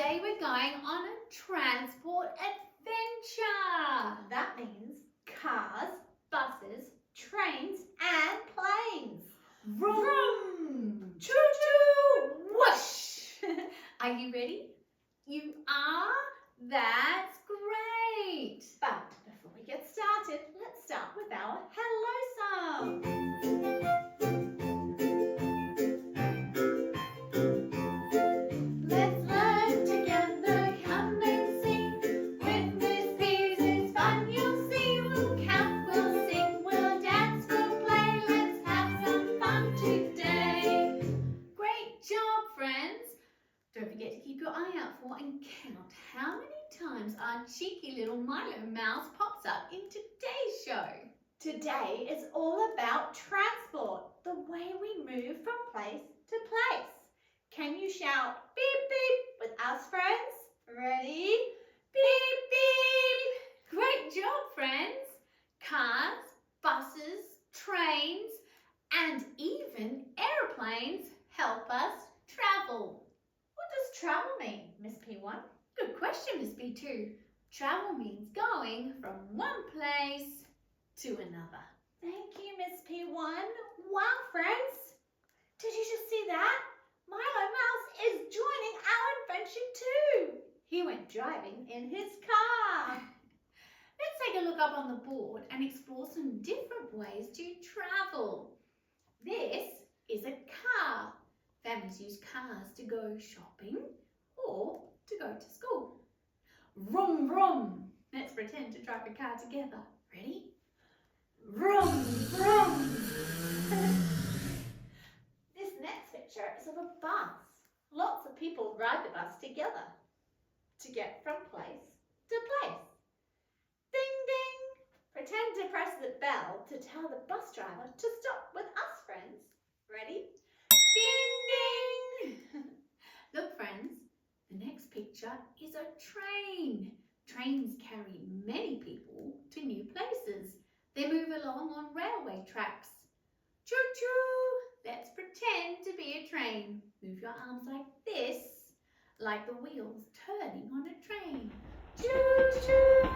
Today we're going on a transport adventure. That means cars, buses, trains and planes. Vroom! Choo choo! Whoosh! Are you ready? You are? That's great. But before we get started, let's start with our hello song. Let's learn together, come and sing. With Miss P's it's fun, you'll see. We'll count, we'll sing, we'll dance, we'll play. Let's have some fun today. Great job, friends. Don't forget to keep your eye out for and count how many times our cheeky little Milo Mouse pops up in today's show. Today is all about transport, the way we move from place to place. Can you shout beep beep with us, friends? Ready? Beep beep! Great job, friends. Cars, buses, trains, and even aeroplanes help us travel. What does travel mean, Miss P1? Good question, Miss B2. Travel means going from one place to another. Thank you, Miss P1. Wow, friends! Did you just see that? Milo Mouse is joining our adventure too. He went driving in his car. Let's take a look up on the board and explore some different ways to travel. This is a car. Families use cars to go shopping or to go to school. Vroom, vroom. Let's pretend to drive a car together. Ready? Vroom, vroom. This next picture is of a bus. Lots of people ride the bus together to get from place to place. Ding, ding. Pretend to press the bell to tell the bus driver to stop with us, friends. Ready? Ding, ding. Look, friends, the next picture is a train. Trains carry many people to new places. They move along on railway tracks. Choo-choo! Let's pretend to be a train. Move your arms like this, like the wheels turning on a train. Choo-choo!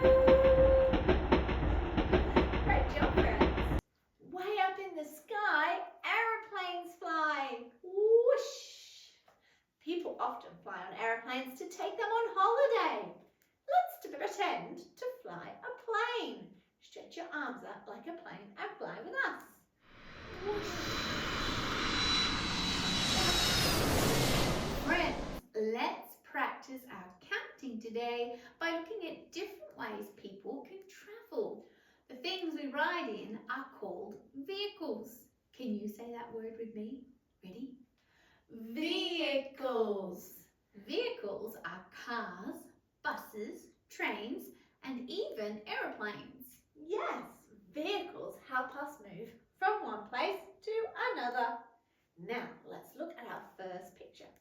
Great job, friends. Way up in the sky, aeroplanes fly. Whoosh! People often fly on aeroplanes to take them on holiday. Let's pretend to fly a plane. Stretch your arms up like a plane and fly with us. Friends, let's practice our counting today by looking at different ways people can travel. The things we ride in are called vehicles. Can you say that word with me? Ready? Vehicles. Vehicles are cars, buses, trains, and even aeroplanes. Yes, vehicles help us move from one place to another. Now, let's look at our first picture.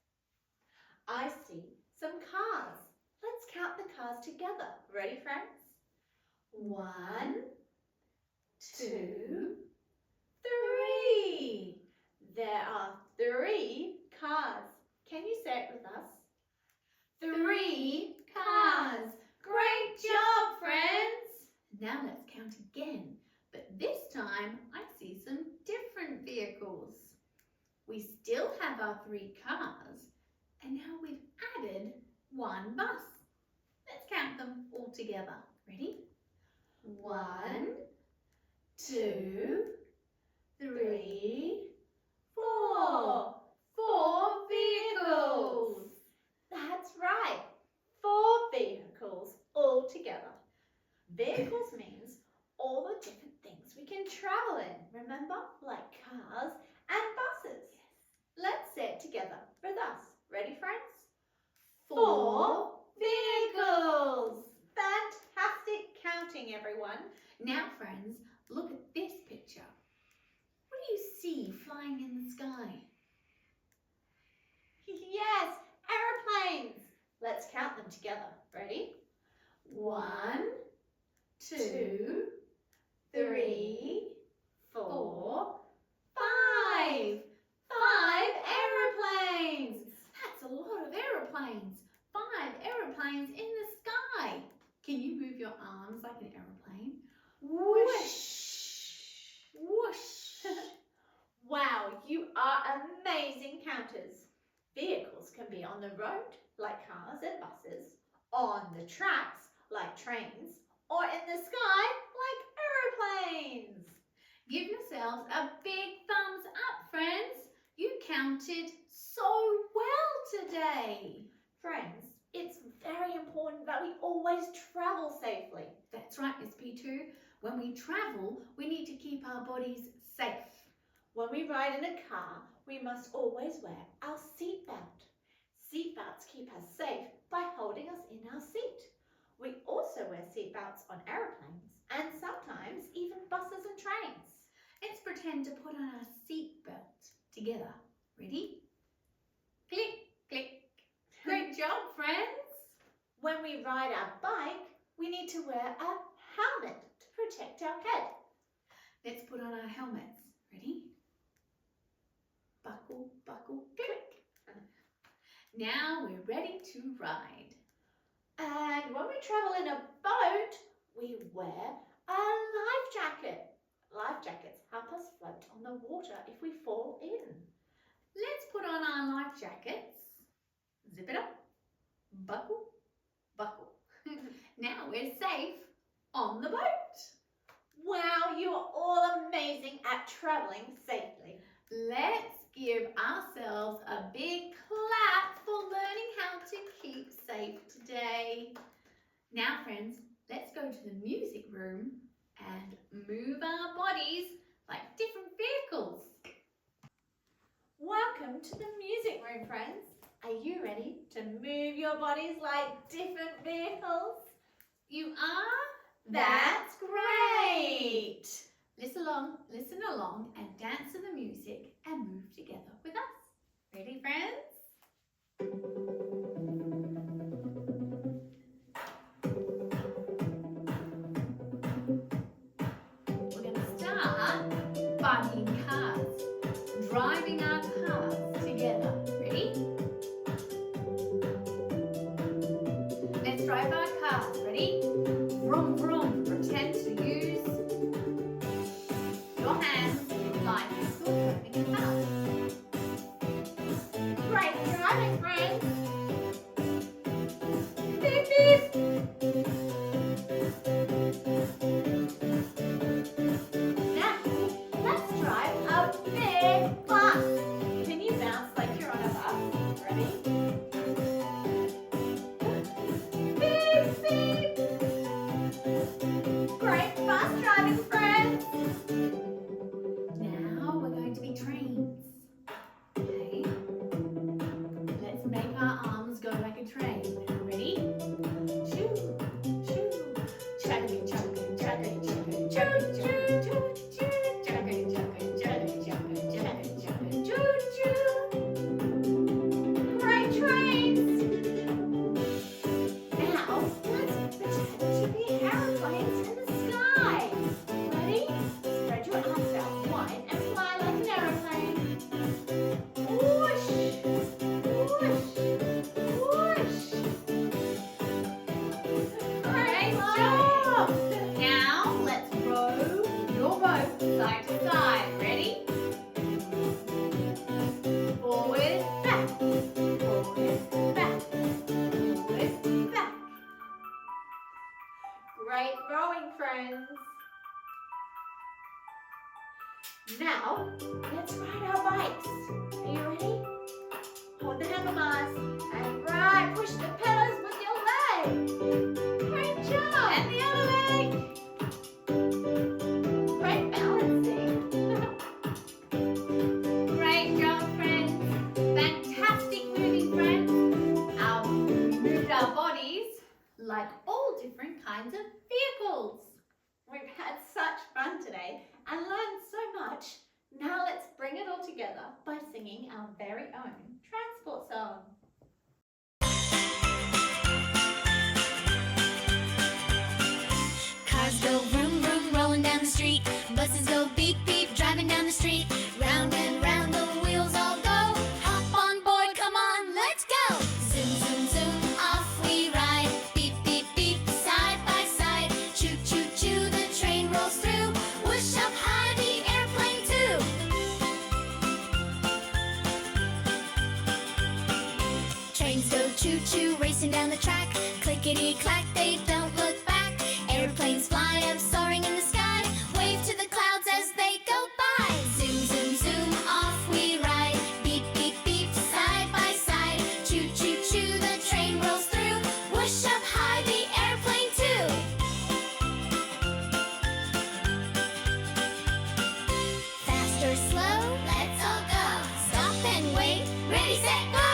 I see some cars. Let's count the cars together. Ready, friends? 1, 2, 3. There are 3 cars. Can you say it with us? 3 cars. Great job, friends. Now let's count again, but this time I see some different vehicles. We still have our 3 cars, and now we've added 1 bus. Let's count them all together. Ready? 1, 2, 3, 4. 4 vehicles. That's right. 4 vehicles all together. Vehicles means all the different things we can travel in. Remember? Like cars and buses. Let's say it together with us. Ready, friends? 4 vehicles. Fantastic counting, everyone. Now, friends, look at this picture. What do you see flying in the sky? Yes, aeroplanes. Let's count them together. Ready? 1, 2, 3, 4, 5. are amazing counters. Vehicles can be on the road, like cars and buses, on the tracks, like trains, or in the sky, like aeroplanes. Give yourselves a big thumbs up, friends. You counted so well today. Friends, it's very important that we always travel safely. That's right, Miss P2. When we travel, we need to keep our bodies safe. When we ride in a car, we must always wear our seatbelt. Seatbelts keep us safe by holding us in our seat. We also wear seatbelts on aeroplanes and sometimes even buses and trains. Let's pretend to put on our seatbelt together. Ready? Click, click. Great job, friends. When we ride our bike, we need to wear a helmet to protect our head. Let's put on our helmets. Ready? Buckle, buckle, click. Now we're ready to ride. And when we travel in a boat, we wear a life jacket. Life jackets help us float on the water if we fall in. Let's put on our life jackets. Zip it up. Buckle, buckle. Now we're safe on the boat. Wow, you are all amazing at traveling safely. Let's give ourselves a big clap for learning how to keep safe today. Now, friends, let's go to the music room and move our bodies like different vehicles. Welcome to the music room, friends. Are you ready to move your bodies like different vehicles? You are? That's great! Listen along and dance to the music and move together with us. Ready, friends? We're going to start by being cars, driving our cars together. Ready? Let's drive our cars. Ready? Vroom, vroom. Pretend to use your hands like you're driving a car. Great driving, friends! Beep, beep! Now, let's drive a big bus. Can you bounce like you're on a bus? Ready? Beep, beep! Great bus driving, friends! Now we're going to be trains. Okay. Let's make our arms go like a train. Ready? Choo, choo. Chugging, chugging, chugging, chugging, chugging, chugging, choo, choo. Chugging, chugging, chugging, chugging, chugging, chugging, choo, choo. Great trains! Now, let's pretend to be aeroplanes in the sky. Ready? Spread your arms out wide and fly like an aeroplane. Whoosh! Whoosh! Whoosh! Great job! Now let's row your boat side to side. Ready? Forward, back. Forward, back. Forward, back. Great rowing, friends. Now, let's ride our bikes. Are you ready? Hold the handlebars and ride. Push the pedals with your leg. Great job. And the other leg. Great balancing. Great job, friends. Fantastic moving, friends. We moved our bodies like all different kinds of vehicles. We've had such fun today and learned so much. Now let's bring it all together by singing our very own transport song. Cars go vroom, vroom, rolling down the street. Buses go beep, beep, driving down the street. Round and round the wheels all go. Hop on board, come on, let's go. Zoom, zoom, zoom, off we ride. Beep, beep, beep, side by side. Choo, choo, choo, the train rolls through. Whoosh up high, the airplane too. ride. Zoom, zoom, zoom, off we ride. Beep, beep, beep, side by side. Choo, choo, choo, the train rolls through. Whoosh up high, the airplane too. Fast or slow, let's all go. Stop and wait, ready, set, go!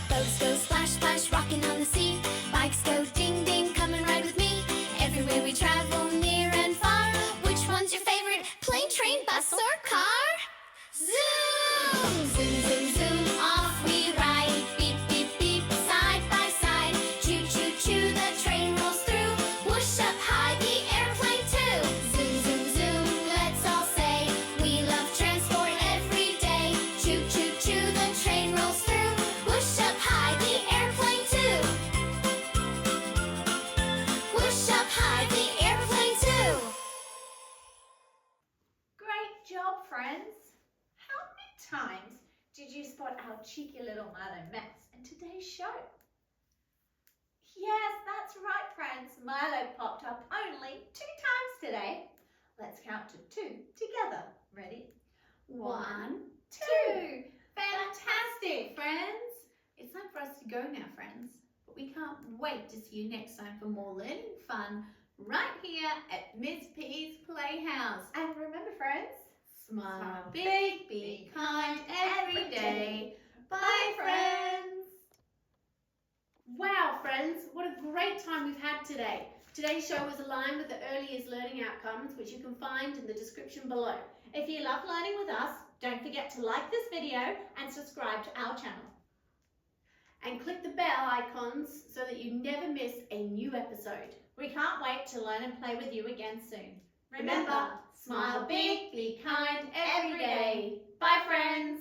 Boats go splash, splash, rocking on the sea. Bikes go ding, ding, come and ride with me. Everywhere we travel, near and far. Which one's your favorite? Plane, train, bus, or car? Zoom! Zoom, zoom, zoom, off we ride. Beep, beep, beep, side by side. Choo, choo, choo, the train rolls through. Whoosh up high, the airplane too. Zoom, zoom, zoom, let's all say we love transport every day. Choo, choo, choo, the train rolls through. Whoosh up high, the airplane too. Whoosh up high, the airplane too. Great job, friends. How many times did you spot our cheeky little Milo Mouse in today's show? Yes, that's right, friends. Milo popped up only 2 times today. Let's count to 2 together. Ready? 1, 2. Fantastic, friends! It's time for us to go now, friends. But we can't wait to see you next time for more learning fun right here at Miss P's Playhouse. And remember, friends, Smile big, be kind every day. Bye, friends! Wow, friends, what a great time we've had today. Today's show was aligned with the early years learning outcomes, which you can find in the description below. if you love learning with us, don't forget to like this video and subscribe to our channel. And click the bell icons so that you never miss a new episode. We can't wait to learn and play with you again soon. Remember, smile big, be kind every day. Bye, friends!